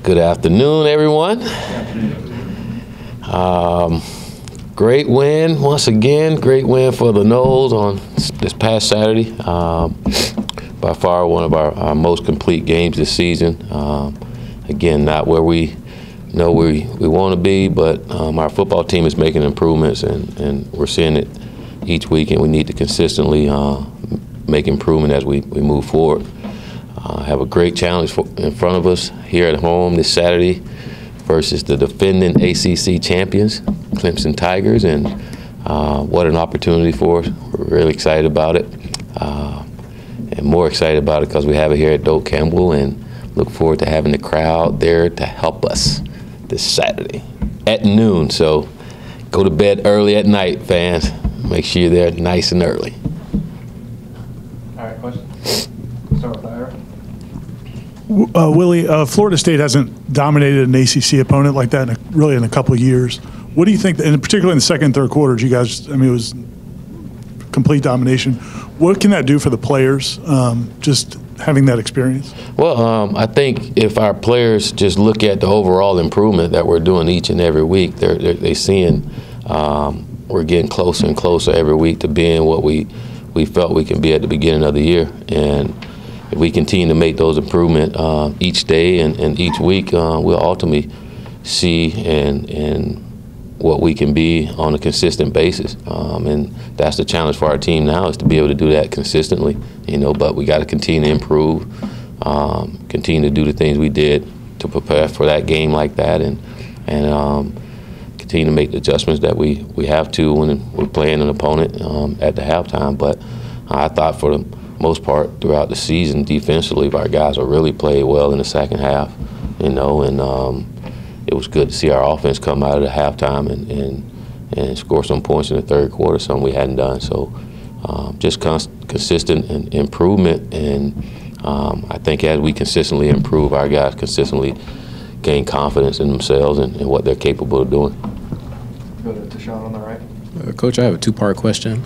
Good afternoon, everyone. Great win once again. Great win for the Noles on this past Saturday. By far one of our most complete games this season. Again, not where we know we want to be, but our football team is making improvements, and we're seeing it each week, and we need to consistently make improvement as we move forward. Have a great challenge in front of us here at home this Saturday versus the defending ACC champions, Clemson Tigers, and what an opportunity for us. We're really excited about it, and more excited about it because we have it here at Doak Campbell, and look forward to having the crowd there to help us this Saturday at noon. So go to bed early at night, fans. Make sure you're there nice and early. All right, questions? Start with Ira. Willie, Florida State hasn't dominated an ACC opponent like that really in a couple of years. What do you think, and particularly in the second and third quarters, you guys, I mean, it was complete domination. What can that do for the players, just having that experience? Well, I think if our players just look at the overall improvement that we're doing each and every week, they're seeing we're getting closer and closer every week to being what we felt we can be at the beginning of the year. And if we continue to make those improvements each day and each week, we'll ultimately see and what we can be on a consistent basis. And that's the challenge for our team now, is to be able to do that consistently, but we got to continue to improve, continue to do the things we did to prepare for that game like that, and continue to make the adjustments that we have to when we're playing an opponent at the halftime. But I thought for the most part throughout the season, defensively, our guys have really played well in the second half, and it was good to see our offense come out of the halftime and score some points in the third quarter, something we hadn't done. So just consistent improvement, and I think as we consistently improve, our guys consistently gain confidence in themselves and what they're capable of doing. Go to Sean on the right. Coach, I have a two-part question.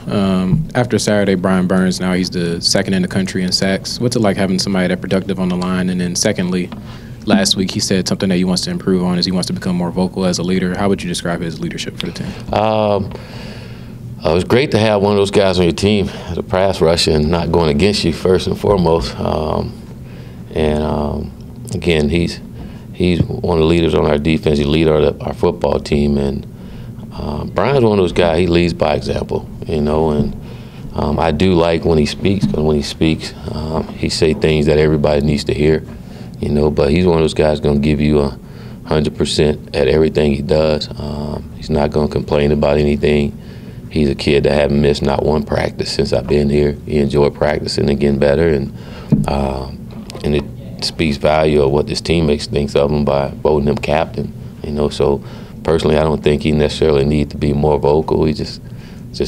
After Saturday, Brian Burns, now he's the second in the country in sacks. What's it like having somebody that productive on the line? And then secondly, last week he said something that he wants to improve on is he wants to become more vocal as a leader. How would you describe his leadership for the team? It was great to have one of those guys on your team as a pass rusher and not going against you first and foremost. Again, he's one of the leaders on our defense. He leads our football team, and Brian's one of those guys. He leads by example, and I do like when he speaks, because when he speaks, he say things that everybody needs to hear, But he's one of those guys going to give you 100% at everything he does. He's not going to complain about anything. He's a kid that hasn't missed not one practice since I've been here. He enjoyed practicing and getting better, and it speaks value of what this teammates thinks of him by voting him captain. So personally, I don't think he necessarily needs to be more vocal. He just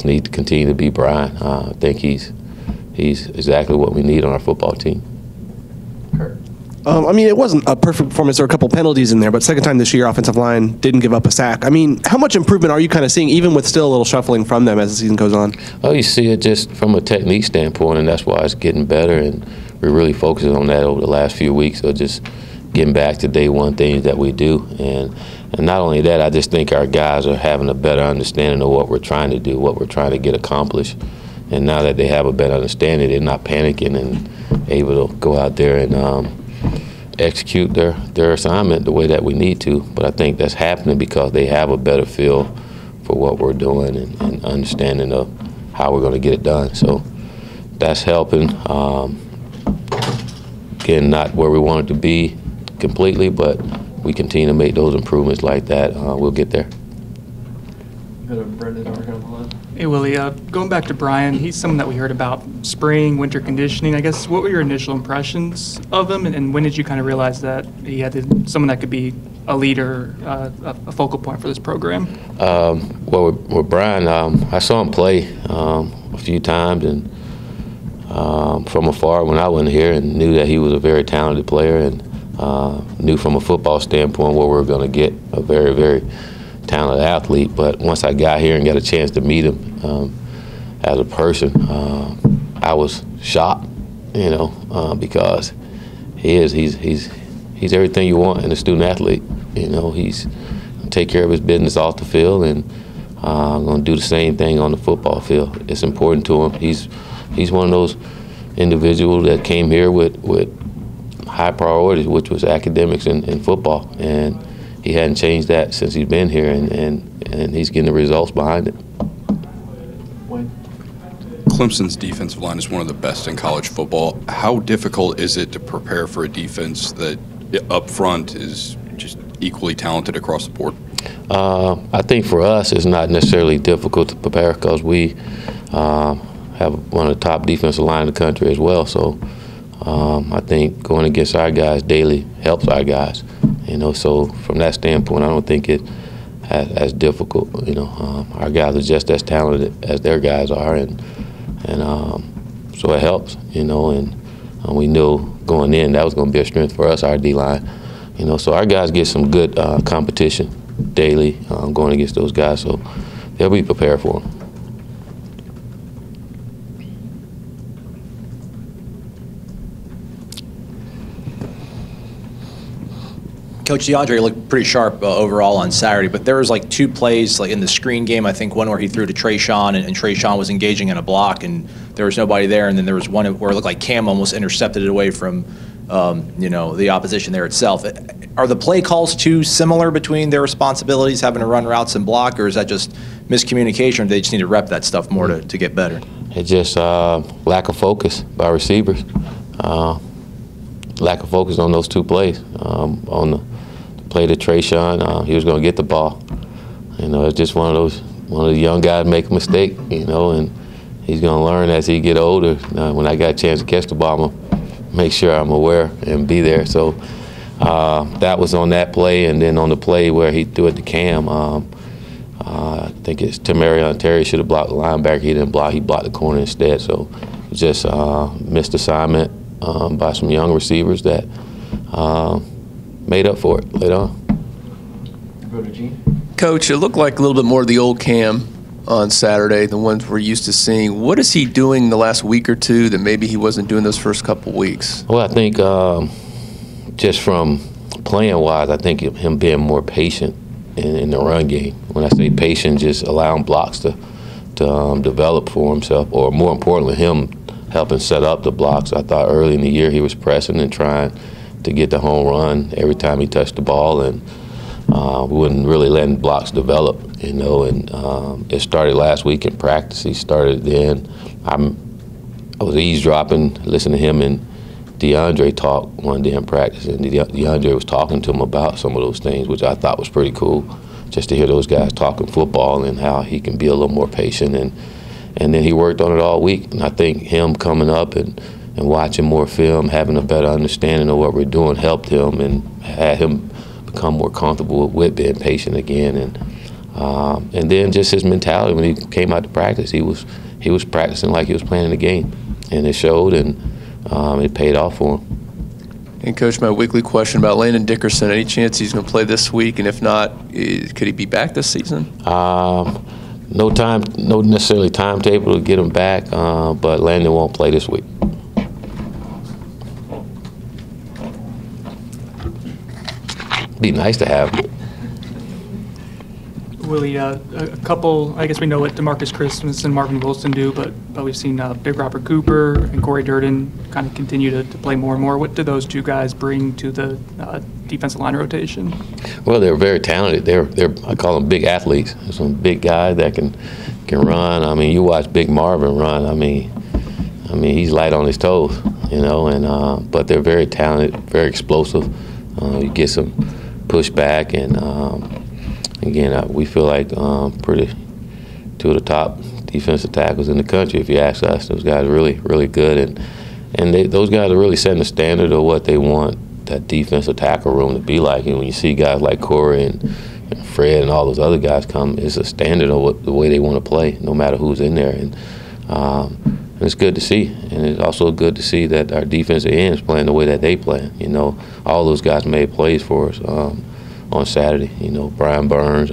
needs to continue to be Brian. I think he's exactly what we need on our football team. I mean, it wasn't a perfect performance. There were a couple penalties in there, but second time this year, offensive line didn't give up a sack. I mean, how much improvement are you kind of seeing, even with still a little shuffling from them as the season goes on? Oh, you see it just from a technique standpoint, and that's why it's getting better, and we're really focusing on that over the last few weeks, so just getting back to day one things that we do. And not only that, I just think our guys are having a better understanding of what we're trying to do, what we're trying to get accomplished. And now that they have a better understanding, they're not panicking and able to go out there and execute their assignment the way that we need to. But I think that's happening because they have a better feel for what we're doing and understanding of how we're going to get it done. So that's helping. Again, not where we want it to be completely, but we continue to make those improvements like that. We'll get there. Go to Brendan over here on the line. Hey, Willie, going back to Brian, he's someone that we heard about spring, winter conditioning. I guess, what were your initial impressions of him, and when did you kind of realize that he had someone that could be a leader, a focal point for this program? Well, with Brian, I saw him play a few times, and from afar when I wasn't here, and knew that he was a very talented player, and knew from a football standpoint where we were going to get a very, very talented athlete. But once I got here and got a chance to meet him as a person, I was shocked, because he's he's everything you want in a student athlete. You know, he's take care of his business off the field, and going to do the same thing on the football field. It's important to him. He's one of those individuals that came here with high priorities, which was academics and football, and he hadn't changed that since he's been here, and he's getting the results behind it. Clemson's defensive line is one of the best in college football. How difficult is it to prepare for a defense that up front is just equally talented across the board? I think for us it's not necessarily difficult to prepare because we have one of the top defensive line in the country as well. So I think going against our guys daily helps our guys. You know, so from that standpoint, I don't think it as difficult. You know, our guys are just as talented as their guys are, and so it helps. You know, and we knew going in that was going to be a strength for us, our D-line. You know, so our guys get some good competition daily going against those guys, so they'll be prepared for them. Coach DeAndre looked pretty sharp overall on Saturday, but there was like two plays like in the screen game. I think one where he threw to Trayshawn, and Trayshawn was engaging in a block, and there was nobody there. And then there was one where it looked like Cam almost intercepted it away from, you know, the opposition there itself. Are the play calls too similar between their responsibilities, having to run routes and block, or is that just miscommunication? Or do they just need to rep that stuff more to get better? It's just lack of focus by receivers. Lack of focus on those two plays. On the play to Trayshawn, he was going to get the ball. You know, it's just one of the young guys make a mistake, you know, and he's going to learn as he get older. When I got a chance to catch the ball, I'm going to make sure I'm aware and be there. So that was on that play, and then on the play where he threw it to Cam, I think it's Tamarion Terry should have blocked the linebacker. He didn't block. He blocked the corner instead. So just missed assignment by some young receivers that made up for it later on. Go to Gene. Coach, it looked like a little bit more of the old Cam on Saturday, the ones we're used to seeing. What is he doing the last week or two that maybe he wasn't doing those first couple weeks? Well, I think just from playing-wise, I think him being more patient in the run game. When I say patient, just allowing blocks to develop for himself, or more importantly, him helping set up the blocks. I thought early in the year he was pressing and trying to get the home run every time he touched the ball, and we wouldn't really letting blocks develop, you know. And it started last week in practice. He started then. I was eavesdropping, listening to him and DeAndre talk one day in practice, and DeAndre was talking to him about some of those things, which I thought was pretty cool, just to hear those guys talking football and how he can be a little more patient. And then he worked on it all week. And I think him coming up and watching more film, having a better understanding of what we're doing, helped him and had him become more comfortable with being patient again. And then just his mentality when he came out to practice, he was practicing like he was playing the game, and it showed, and it paid off for him. And Coach, my weekly question about Landon Dickerson, any chance he's going to play this week? And if not, could he be back this season? No necessarily timetable to get him back, but Landon won't play this week. Be nice to have him. Willie, a couple, I guess we know what DeMarcus Christmas and Marvin Wilson do, but we've seen Big Robert Cooper and Corey Durden kind of continue to play more and more. What do those two guys bring to the defensive line rotation? Well, they're very talented. They're I call them big athletes. They're some big guys that can run. I mean, you watch Big Marvin run. I mean, he's light on his toes, you know. And but they're very talented, very explosive. You get some pushback, and again, we feel like pretty two of the top defensive tackles in the country. If you ask us, those guys are really, really good, and those guys are really setting the standard of what they want that defensive tackle room to be like. And when you see guys like Corey and Fred and all those other guys come, it's a standard of the way they want to play, no matter who's in there. And it's good to see, and it's also good to see that our defensive ends playing the way that they play. You know, all those guys made plays for us on Saturday. You know, Brian Burns,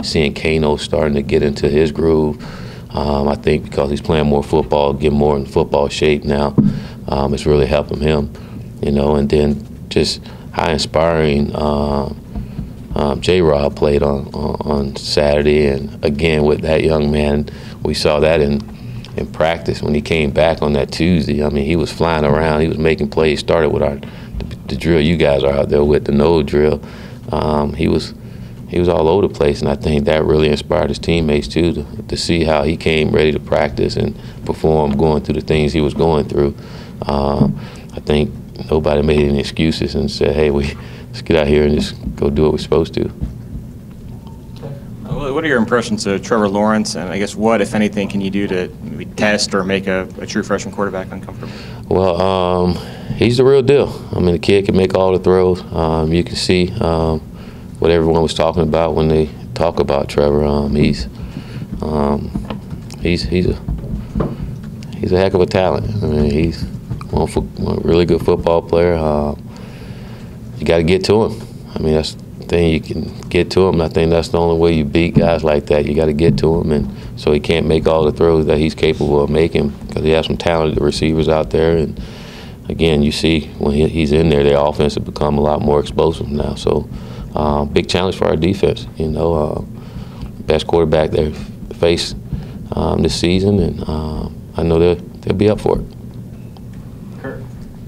seeing Kano starting to get into his groove. I think because he's playing more football, getting more in football shape now, it's really helping him. You know, and then just how inspiring J-Rob played on Saturday, and again with that young man, we saw that in practice when he came back on that Tuesday. I mean, he was flying around, he was making plays. Started with the drill you guys are out there with, the nose drill. He was all over the place, and I think that really inspired his teammates too to see how he came ready to practice and perform, going through the things he was going through. I think nobody made any excuses and said, "Hey, let's get out here and just go do what we're supposed to." What are your impressions of Trevor Lawrence, and I guess what, if anything, can you do to maybe test or make a true freshman quarterback uncomfortable? Well, he's the real deal. I mean, the kid can make all the throws. You can see what everyone was talking about when they talk about Trevor. He's a heck of a talent. I mean, he's a really good football player. You got to get to him. I mean, that's the thing. You can get to him. I think that's the only way you beat guys like that. You got to get to him, and so he can't make all the throws that he's capable of making because he has some talented receivers out there. And again, you see when he's in there, their offense has become a lot more explosive now. So big challenge for our defense. You know, best quarterback they face this season, and I know they'll be up for it.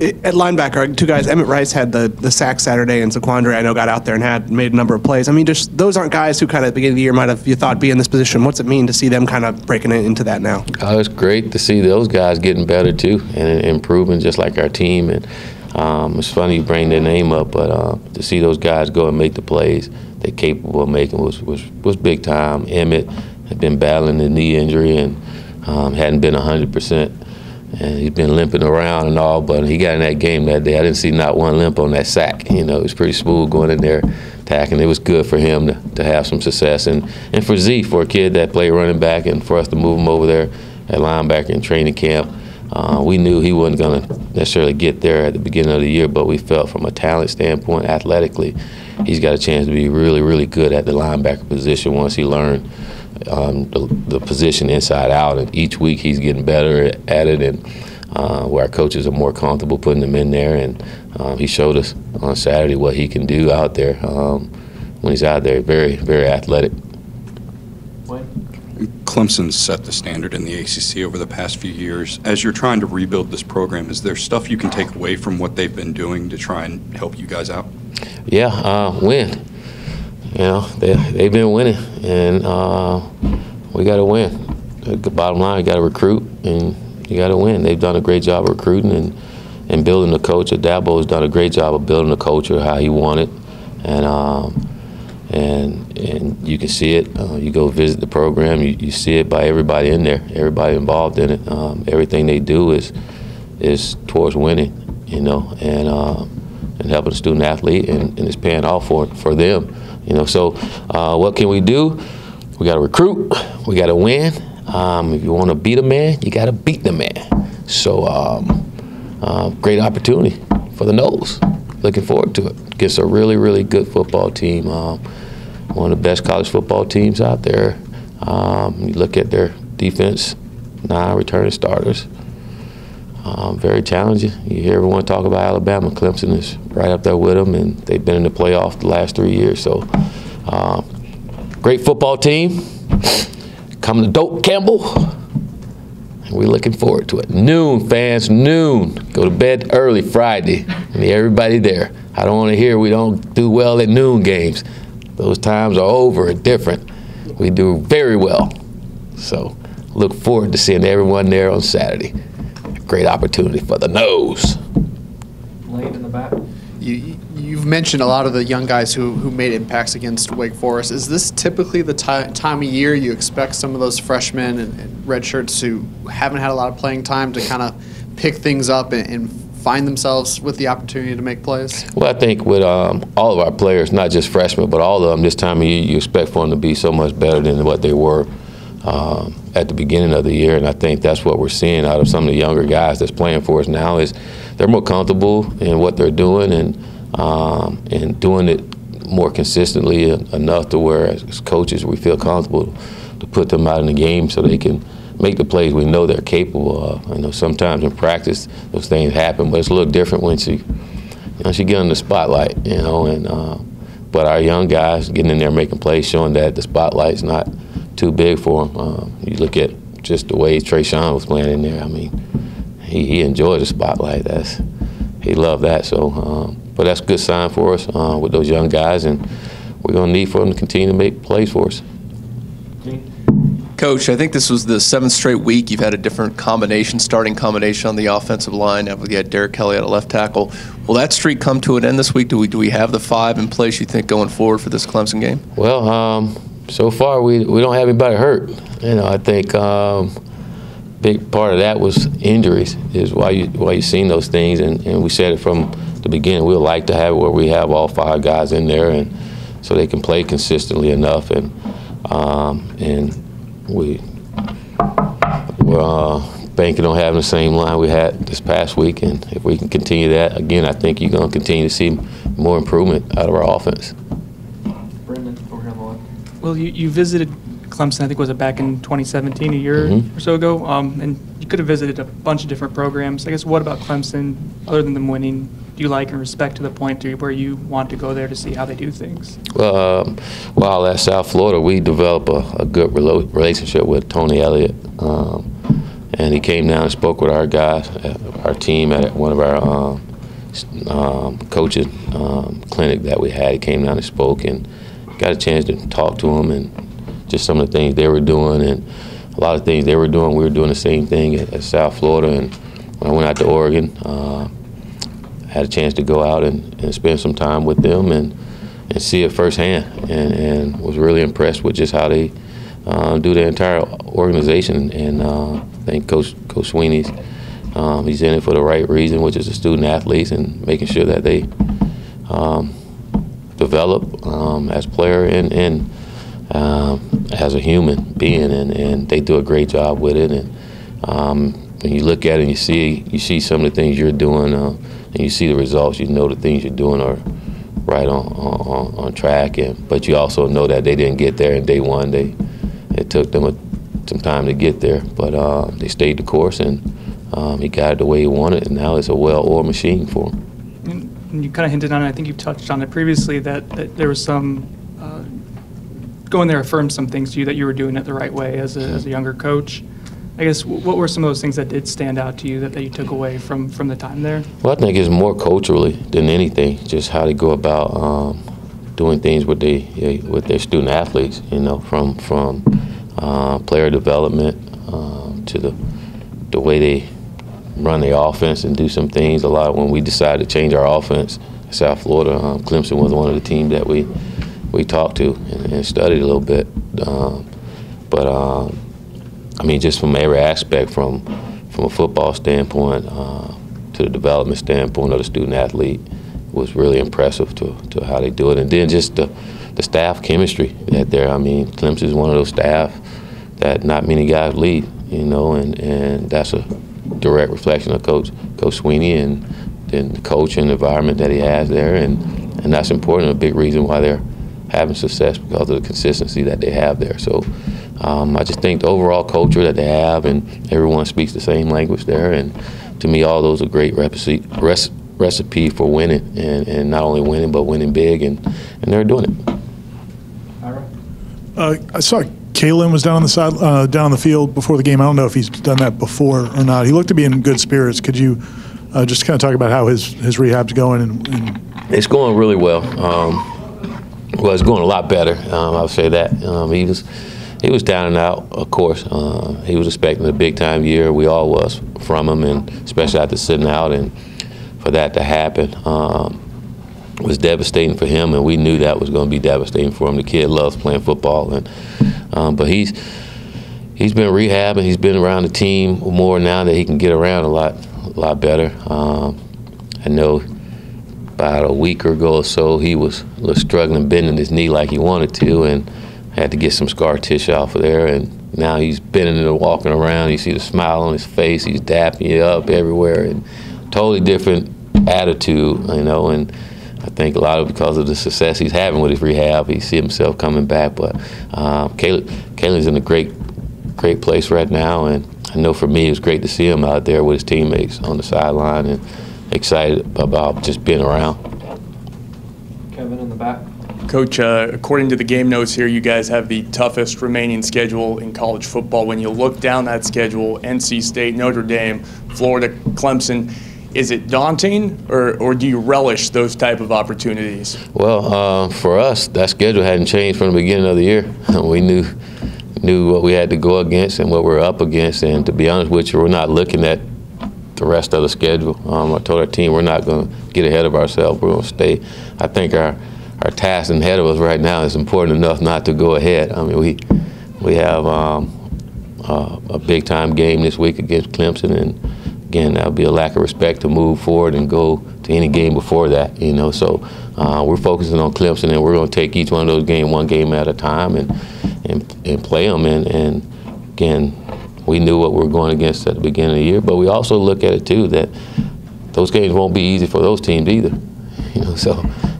At linebacker, two guys, Emmett Rice had the sack Saturday, and Zaquandre, I know, got out there and made a number of plays. I mean, just those aren't guys who kind of at the beginning of the year might have, you thought, be in this position. What's it mean to see them kind of breaking into that now? It's great to see those guys getting better too and improving just like our team. And it's funny you bring their name up, but to see those guys go and make the plays they're capable of making was big time. Emmett had been battling a knee injury and hadn't been 100%. And he's been limping around and all, but he got in that game that day. I didn't see not one limp on that sack. You know, it was pretty smooth going in there, attacking. It was good for him to have some success. And for Z, for a kid that played running back, and for us to move him over there at linebacker in training camp, we knew he wasn't going to necessarily get there at the beginning of the year, but we felt from a talent standpoint, athletically, he's got a chance to be really, really good at the linebacker position once he learned the position inside out, and each week he's getting better at it, and where our coaches are more comfortable putting him in there, and he showed us on Saturday what he can do out there when he's out there. Very, very athletic. Clemson's set the standard in the ACC over the past few years. As you're trying to rebuild this program, is there stuff you can take away from what they've been doing to try and help you guys out? Yeah, win. You know, they've been winning, and we got to win. The bottom line, you got to recruit, and you got to win. They've done a great job of recruiting and building the culture. Dabo has done a great job of building the culture how he wanted, and you can see it. You go visit the program, you see it by everybody in there, everybody involved in it. Everything they do is towards winning, you know, and helping the student athlete, and it's paying off for them. You know, so what can we do? We got to recruit. We got to win. If you want to beat a man, you got to beat the man. So great opportunity for the Noles. Looking forward to it. Against a really, really good football team. One of the best college football teams out there. You look at their defense, 9 returning starters. Very challenging. You hear everyone talk about Alabama. Clemson is right up there with them, and they've been in the playoff the last 3 years. So, great football team. Coming to Doak Campbell, and we're looking forward to it. Noon, fans, noon. Go to bed early Friday. I need everybody there. I don't want to hear we don't do well at noon games. Those times are over and different. We do very well. So, look forward to seeing everyone there on Saturday. Great opportunity for the Nose. Lane in the back. You've mentioned a lot of the young guys who made impacts against Wake Forest. Is this typically the time of year you expect some of ththose freshmen and redshirts who haven't had a lot of playing time to kind of pick things up and find themselves with the opportunity to make plays? Well, I think with all of our players, not just freshmen, but all of them, this time of year, you expect for them to be so much better than what they were at the beginning of the year, and I think that's what we're seeing out of some of the younger guys that's playing for us now is they're more comfortable in what they're doing and doing it more consistently enough to where as coaches we feel comfortable to put them out in the game so they can make the plays we know they're capable of. I know sometimes in practice those things happen, but it's a little different once you she get on the spotlight, and but our young guys getting in there making plays, showing that the spotlight's not too big for them. You look at just the way Trayshawn was playing in there. I mean, he enjoyed the spotlight. He loved that. So, but that's a good sign for us with those young guys, and we're going to need for them to continue to make plays for us. Coach, I think this was the 7th straight week you've had a different starting combination on the offensive line. Now we had Derek Kelly at left tackle. Will that streak come to an end this week? Do we have the 5 in place, you think, going forward for this Clemson game? Well, so far we don't have anybody hurt. I think big part of that was injuries is why you've seen those things, and we said it from the beginning. We'd like to have it where we have all 5 guys in there, and so they can play consistently enough, and we're banking on having the same line we had this past week, and if we can continue that, again, I think you're going to continue to see more improvement out of our offense. Well, you visited Clemson, I think was it back in 2017, a year or so ago, and you could have visited a bunch of different programs. I guess what about Clemson, other than them winning, do you like and respect to the point where you want to go there to see how they do things? Well, while at South Florida, we developed a good relationship with Tony Elliott, and he came down and spoke with our guys, our team at one of our coaching clinic that we had. He came down and spoke and got a chance to talk to him and just some of the things they were doing, and a lot of things they were doing, we were doing the same thing at South Florida. And when I went out to Oregon, had a chance to go out and spend some time with them and see it firsthand, and was really impressed with just how they do the entire organization. And I think Coach Sweeney's he's in it for the right reason, which is the student athletes and making sure that they develop as a player and as a human being, and they do a great job with it. And when you look at it and you see some of the things you're doing, and you see the results, you know the things you're doing are right on track. But you also know that they didn't get there in day one. It took them some time to get there, but they stayed the course, and he got it the way he wanted, and now it's a well-oiled machine for him. And you kind of hinted on it, I think you touched on it previously, that there was some going there affirmed some things to you that you were doing it the right way as a younger coach. I guess what were some of those things that did stand out to you that you took away from the time there? Well, I think it's more culturally than anything, just how they go about doing things with their student athletes. From player development to the way they run their offense and do some things. A lot when we decided to change our offense, South Florida, Clemson was one of the teams that we talked to and studied a little bit. I mean, just from every aspect, from a football standpoint to the development standpoint of the student athlete, was really impressive to how they do it. And then just the staff chemistry that there. I mean, Clemson is one of those staff that not many guys lead, and that's a direct reflection of Coach Sweeney and then the coach and the environment that he has there, and that's important, a big reason why they're having success because of the consistency that they have there. So I just think the overall culture that they have, and everyone speaks the same language there, and to me all those are great recipe for winning, and not only winning but winning big, and they're doing it. I saw Kalen was down on the side, down on the field before the game. I don't know if he's done that before or not. He looked to be in good spirits. Could you just kind of talk about how his rehab's going? And It's going really well. Well, it's going a lot better. I would say that he was down and out. Of course, he was expecting a big time year. We all was from him, and especially after sitting out, and for that to happen was devastating for him, and we knew that was going to be devastating for him. The kid loves playing football, and but he's been rehabbing. He's been around the team more now that he can get around a lot better. I know about a week ago or so he was a little struggling bending his knee like he wanted to, and had to get some scar tissue off of there, and now he's bending and walking around. You see the smile on his face. He's dapping you up everywhere, and totally different attitude, and I think a lot of because of the success he's having with his rehab, he see himself coming back. But Kalen's in a great place right now, and I know for me it was great to see him out there with his teammates on the sideline, excited about just being around. Kevin in the back. Coach, according to the game notes here, you guys have the toughest remaining schedule in college football. When you look down that schedule, NC State, Notre Dame, Florida, Clemson, is it daunting or do you relish those type of opportunities? Well, for us, that schedule hadn't changed from the beginning of the year. We knew what we had to go against and what we were up against, and to be honest with you, we're not looking at the rest of the schedule. I told our team we're not going to get ahead of ourselves. We're going to stay. I think our task ahead of us right now is important enough not to go ahead. I mean, we have a big-time game this week against Clemson, and again, that would be a lack of respect to move forward and go to any game before that, you know. So we're focusing on Clemson, and we're going to take each one of those games one game at a time and play them. And again, we knew what we were going against at the beginning of the year, but we also look at it too that those games won't be easy for those teams either, you know. So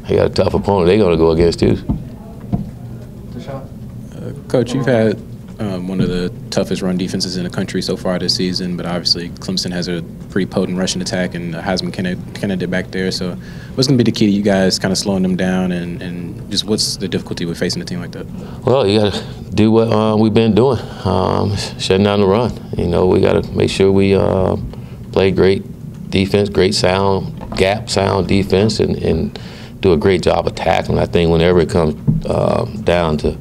they got a tough opponent they're going to go against too. Coach, you've had one of the toughest run defenses in the country so far this season, but obviously Clemson has a pretty potent rushing attack and Heisman candidate back there. So what's going to be the key to you guys kind of slowing them down, and just what's the difficulty with facing a team like that? Well, you got to do what we've been doing, shutting down the run. You know, we got to make sure we play great defense, great sound, gap sound defense, and do a great job of tackling. I think whenever it comes down to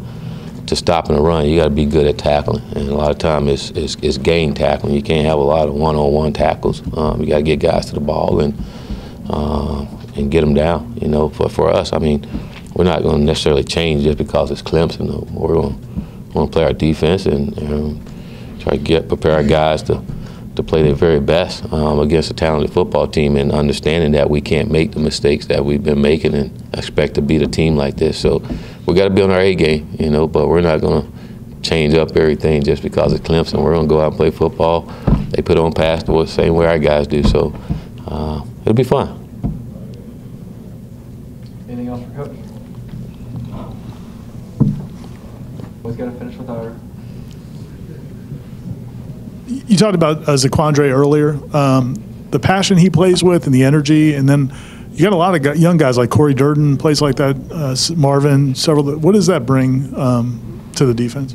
stopping the run, you got to be good at tackling, and a lot of times it's game tackling. You can't have a lot of one-on-one tackles. You got to get guys to the ball and get them down. You know, for us, I mean, we're not going to necessarily change just because it's Clemson. We're going to play our defense and try to prepare our guys to play their very best against a talented football team, and understanding that we can't make the mistakes that we've been making and expect to beat a team like this. So we got to be on our A game, you know, but we're not going to change up everything just because it's Clemson. We're going to go out and play football. They put on pass the same way our guys do, so it'll be fun. Anything else for Coach? Always got to finish with our. You talked about Zaquandre earlier, the passion he plays with and the energy, and then you got a lot of young guys like Corey Durden, plays like that, Marvin, several. What does that bring to the defense?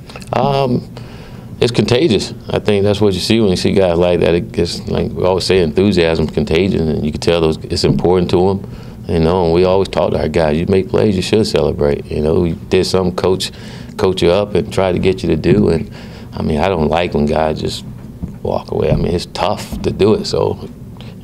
It's contagious. I think that's what you see when you see guys like that. It gets, like we always say, enthusiasm's contagious, and you can tell it's important to them. You know, and we always talk to our guys, you make plays, you should celebrate. You know, you did something, coach you up and try to get you to do. And I mean, I don't like when guys just walk away. I mean, it's tough to do it, so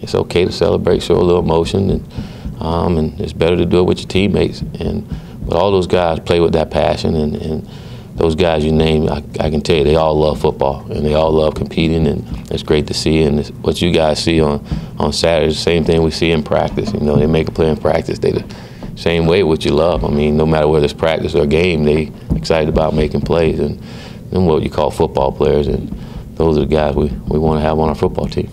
it's okay to celebrate, show a little emotion, and it's better to do it with your teammates. But all those guys play with that passion, and those guys you name, I can tell you, they all love football and they all love competing, and it's great to see. And what you guys see on Saturday is the same thing we see in practice. You know, they make a play in practice. They the same way what you love. I mean, no matter whether it's practice or game, they excited about making plays, and what you call football players. And those are the guys we want to have on our football team.